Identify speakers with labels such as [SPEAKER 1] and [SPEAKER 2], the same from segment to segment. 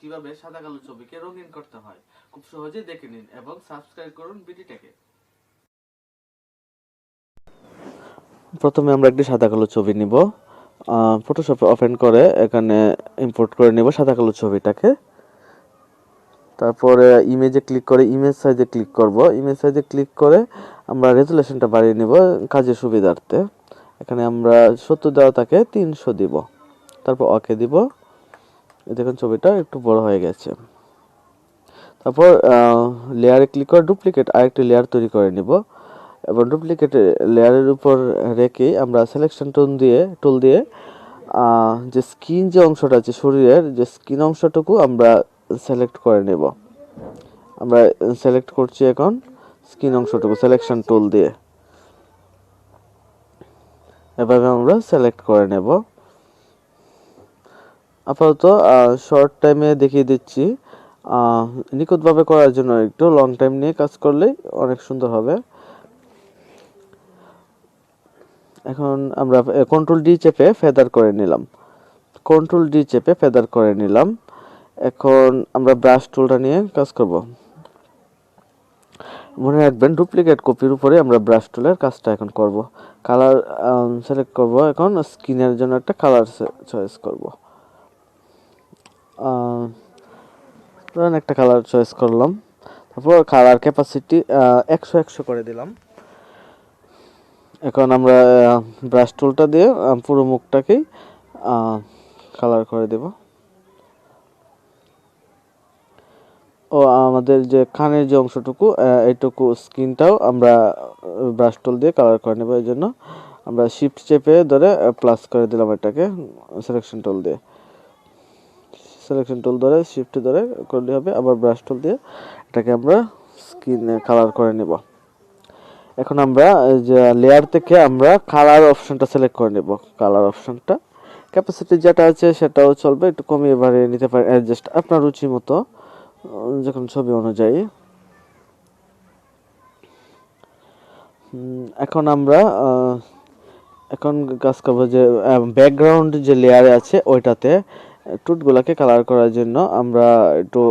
[SPEAKER 1] কিভাবে সাদা কালো ছবিকে রঙিন করতে হয়। খুব সহজে দেখে নিন এবং সাবস্ক্রাইব করুন ভিডিওটাকে। প্রথমে আমরা একটি সাদা কালো ছবি নিব। ফটোশপে ওপেন করে এখানে ইম্পোর্ট করে নেব সাদা কালো ছবিটাকে। তারপরে ইমেজে ক্লিক করে ইমেজ সাইজে ক্লিক করব। ইমেজ সাইজে ক্লিক করে আমরা রেজুলেশনটা বাড়িয়ে নেব কাজের সুবিধার্থে। এখানে আমরা 70 দেওয়া থাকে 300 দিব। তারপর ওকে দিব। দেখুন ছবিটা একটু বড় হয়ে গেছে। তারপর লেয়ারে ক্লিক করে ডুপ্লিকেট আরেকটি লেয়ার তৈরি করে নিব এবং ডুপ্লিকেট লেয়ারের উপর রেখে আমরা সিলেকশন টুল দিয়ে যে স্কিন যে অংশটা আছে শরীরের যে স্কিন অংশটুকু আমরা সিলেক্ট করে নেব। আমরা সিলেক্ট করছি এখন স্কিন অংশটুকু সিলেকশন টুল দিয়ে। এভাবে আমরা সিলেক্ট করে নেব। আপাতত শর্ট টাইমে দেখিয়ে দিচ্ছি। নিখুঁতভাবে করার জন্য একটু লং টাইম নিয়ে কাজ করলেই অনেক সুন্দর হবে। এখন আমরা কন্ট্রোল ডি চেপে ফেদার করে নিলাম। এখন আমরা ব্রাশ টুলটা নিয়ে কাজ করব। মনে রাখবেন ডুপ্লিকেট কপির উপরে আমরা ব্রাশ টুলের কাজটা এখন করব। কালার সিলেক্ট করব। এখন স্কিনের জন্য একটা কালার চয়েস করব। ধরেন একটা কালার চয়েস করলাম। তারপর কালার ক্যাপাসিটি 100 করে দিলাম। এখন আমরা ব্রাশ টুলটা দিয়ে পুরো মুখটাকেই কালার করে দেব। ও আমাদের যে কানের যে অংশটুকু এইটুকু স্কিনটাও আমরা ব্রাশ টুল দিয়ে কালার করে নেব। এই জন্য আমরা শিফট চেপে ধরে প্লাস করে দিলাম এটাকে সিলেকশন টুল ধরে শিফট ধরে করলে হবে। আবার ব্রাশ টুল দিয়ে এটাকে আমরা স্কিনে কালার করে নেব। এখন আমরা যে লেয়ার থেকে আমরা কালার অপশনটা সিলেক্ট করে নেব। কালার অপশনটা ক্যাপাসিটি যেটা আছে সেটাও চলবে, একটু কমিয়ে বাড়িয়ে নিতে পারেন অ্যাডজাস্ট আপনার রুচি মতো যখন ছবি অনুযায়ী। এখন আমরা এখন কাজ করবো যে ব্যাকগ্রাউন্ড যে লেয়ারে আছে ওইটাতে টুটগুলোকে কালার করার জন্য আমরা একটু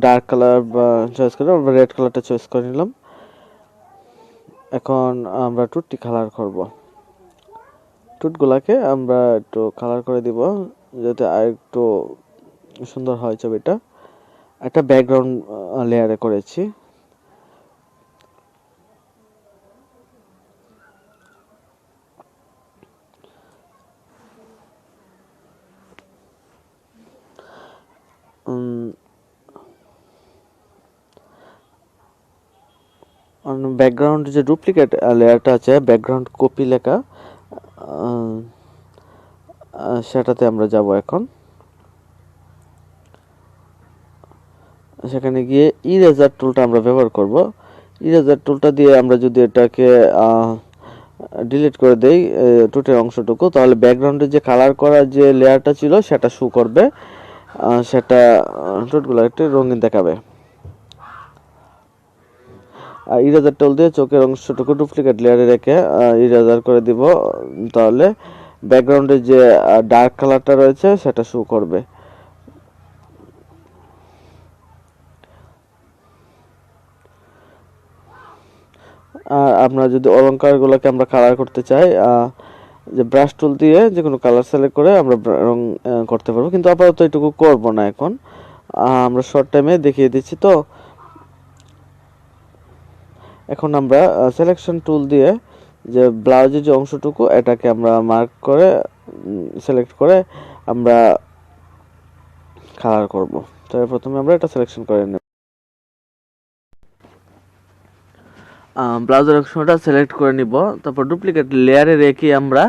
[SPEAKER 1] ডার্ক কালার চয়েস করে আমরা রেড কালারটা চয়েস করে নিলাম। এখন আমরা টুটটি কালার করব। টুটগুলাকে আমরা একটু কালার করে দিব যাতে আর একটু সুন্দর হয় ছবিটা। একটা ব্যাকগ্রাউন্ড লেয়ারে করেছি। ব্যাকগ্রাউন্ড যে ডুপ্লিকেট লেয়ারটা আছে ব্যাকগ্রাউন্ড কপি লেখা সেটাতে আমরা যাব। এখন সেখানে গিয়ে ইরেজার টুলটা আমরা ব্যবহার করব। ইরেজার টুলটা দিয়ে আমরা যদি এটাকে ডিলিট করে দেই টুটের অংশটুকু, তাহলে ব্যাকগ্রাউন্ডে যে কালার করা যে লেয়ারটা ছিল সেটা শো করবে, সেটা টুটগুলো একটু রঙিন দেখাবে। ইরেজার টুল দিয়ে চোখের অংশটুকু ডুপ্লিকেট লেয়ারে রেখে ইরেজার করে দিব, তাহলে ব্যাকগ্রাউন্ডে যে ডার্ক কালারটা রয়েছে সেটা শো করবে। আর আমরা যদি অলংকারগুলোকে আমরা কালার করতে চাই যে ব্রাশ টুল দিয়ে যে কোনো কালার সিলেক্ট করে আমরা রং করতে পারবো, কিন্তু আপাতত এটুকু করব না। এখন আমরা শর্ট টাইমে দেখিয়ে দিচ্ছি। তো এখন আমরা সিলেকশন টুল দিয়ে যে ব্লাউজের যে অংশটুকু এটাকে আমরা মার্ক করে সিলেক্ট করে আমরা কালার করব। তবে প্রথমে আমরা এটা সিলেকশন করে নেব। ব্লাউজের অংশটা সিলেক্ট করে নিব। তারপর ডুপ্লিকেট লেয়ারে রেখে আমরা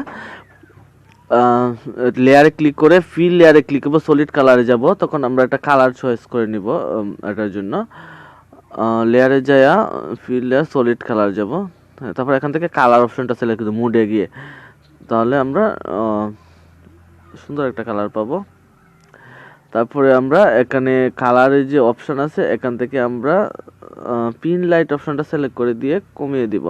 [SPEAKER 1] লেয়ারে ক্লিক করে ফিল লেয়ারে ক্লিক করব, সলিড কালারে যাব। তখন আমরা একটা কালার চয়েস করে নিব এটার জন্য। লেয়ারে যায়া ফিল লেয়ার সলিড কালার যাব। তারপর এখান থেকে কালার অপশনটা সিলেক্ট করব মুডে গিয়ে, তাহলে আমরা সুন্দর একটা কালার পাবো। তারপরে আমরা এখানে কালারের যে অপশন আছে এখান থেকে আমরা পিন লাইট অপশনটা সিলেক্ট করে দিয়ে কমিয়ে দিব।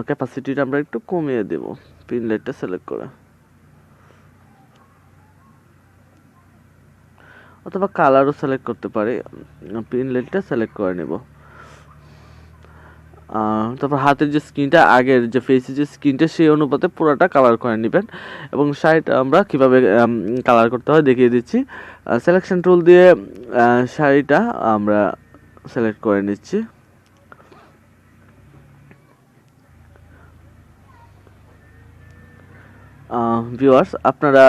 [SPEAKER 1] ক্যাপাসিটিটা আমরা একটু কমিয়ে দেব পিন লাইটটা সিলেক্ট করে। অথবা কালারও সিলেক্ট করতে পারি। ইনলেটটা সিলেক্ট করে নেব। তারপর হাতের যে স্কিনটা, আগের যে ফেসের যে স্কিনটা সেই অনুপাতে পুরোটা কালার করে নেবেন। এবং শাড়িটা আমরা কীভাবে কালার করতে হয় দেখিয়ে দিচ্ছি। সিলেকশন টুল দিয়ে শাড়িটা আমরা সিলেক্ট করে নিচ্ছি। ভিউয়ার্স, আপনারা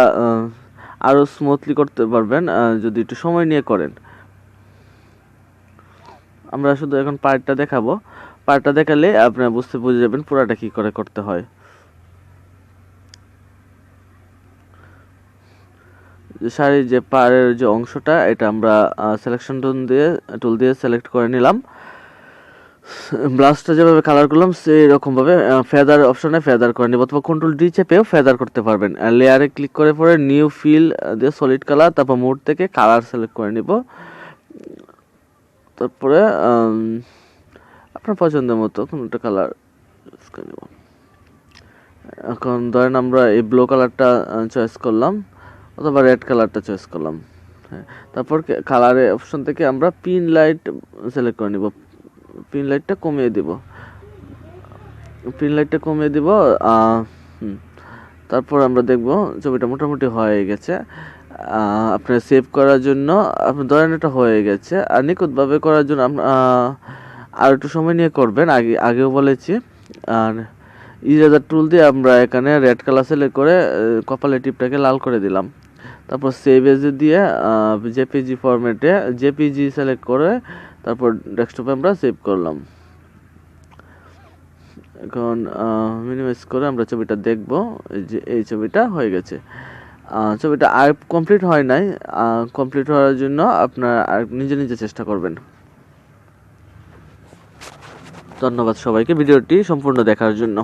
[SPEAKER 1] আরও স্মুথলি করতে পারবেন যদি একটু সময় নিয়ে করেন। আমরা শুধু এখন পার্টটা দেখাবো, পার্টটা দেখালে আপনারা বুঝে যাবেন পুরাটা কি করে করতে হয়। শাড়ির যে পাড়ের যে অংশটা, এটা আমরা সিলেকশন টুল দিয়ে সিলেক্ট করে নিলাম। ব্লাউজটা যেভাবে কালার করলাম সেই রকমভাবে ফেদার অপশনে ফেদার করে নিব, অথবা কন্ট্রোল ডি চেপেও ফেদার করতে পারবেন। লেয়ারে ক্লিক করে পরে নিউ ফিল দিয়ে সলিড কালার, তারপর মোড থেকে কালার সিলেক্ট করে নিব। তারপরে আপনার পছন্দের মতো কোনো একটা কালার চয়েস করে নেব। এখন ধরেন আমরা এই ব্লু কালারটা চয়েস করলাম, অথবা রেড কালারটা চয়েস করলাম। হ্যাঁ, তারপর কালারের অপশন থেকে আমরা পিন লাইট সিলেক্ট করে নিব। পিন লাইটটা কমিয়ে দিব, তারপর আমরা দেখব ছবিটা মোটামুটি হয়ে গেছে। আপনার সেভ করার জন্য আপনি ধরেন এটা হয়ে গেছে, আর নিখুঁতভাবে করার জন্য আর একটু সময় নিয়ে করবেন, আগেও বলেছি। আর ইরেজার টুল দিয়ে আমরা এখানে রেড কালার সিলেক্ট করে কপালের টিপটাকে লাল করে দিলাম। তারপর সেভ এজে দিয়ে জেপিজি ফরম্যাটে জেপিজি সিলেক্ট করে তারপর ডেস্কটপে আমরা সেভ করলাম। এখন মিনিমাইজ করে আমরা ছবিটা দেখব, যে এই ছবিটা হয়ে গেছে। ছবিটা আর কমপ্লিট হয় নাই, কমপ্লিট হওয়ার জন্য আপনার আর নিজে চেষ্টা করবেন। ধন্যবাদ সবাইকে ভিডিওটি সম্পূর্ণ দেখার জন্য।